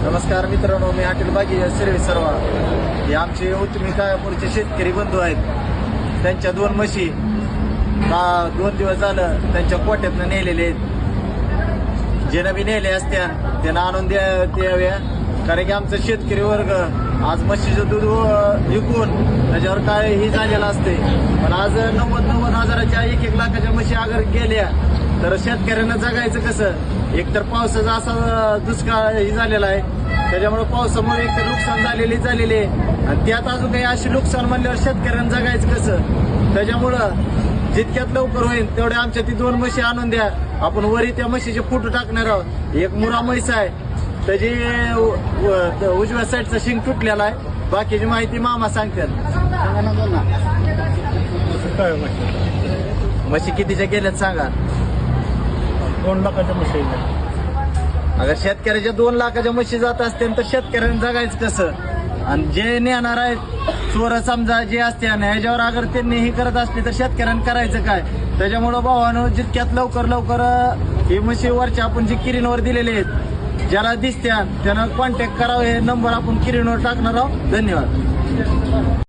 नमस्कार मित्रांनो, मी अटल बागी सर्व्हिस सर्वा. हे आमचे उत्तमी कायापूरचे शेतकरी बंधू आहेत. त्यांच्या 2 म्हशी 2 दिवस झालं त्यांच्या कोट्यातनं नेलेले आहेत. ज्यानं बी नेले असत्या त्यांना आणून द्याव्या, कारण की आमचं शेतकरी वर्ग आज म्हशीचं दूध विकून त्याच्यावर काय ही झालेलं असते. पण आज 90 हजाराच्या 1 लाखाच्या म्हशी अगर गेल्या तर शेतकऱ्यांना जगायचं कसं? एकतर पावसाचा असा दुष्काळ ही झालेला आहे, त्याच्यामुळे पावसामुळे एकतर नुकसान झालेले आहे आणि त्यात अजून काही अशी नुकसान म्हणल्यावर शेतकऱ्यांना जगायचं कसं? त्याच्यामुळं जितक्यात लवकर होईल तेवढ्या आमच्या ती 2 म्हशी आणून द्या. आपण वरी त्या म्हशीचे फोटो टाकणार आहोत. एक मुरा म्हैस आहे, त्याची उजव्या साईडचा शिंग तुटलेला आहे. बाकीची माहिती मामा सांगतात. म्हशी कितीच्या गेल्यात सांगा? 2 लाखाच्या म्हशी. अगर शेतकऱ्याच्या 2 लाखाच्या म्हशी जात असतील तर शेतकऱ्यांनी जगायचं कसं? आणि जे नेणार आहेत चोर समजा जे असते आणि ह्याच्यावर अगर त्यांनी हे करत असले तर शेतकऱ्यांनी करायचं काय? त्याच्यामुळं भावानं जितक्यात लवकर ही म्हशी वरच्या आपण जे किरीनवर दिलेले आहेत ज्याला दिसत्या त्यानं कॉन्टॅक्ट करावं. हे नंबर आपण किरीनवर टाकणार आहोत. धन्यवाद.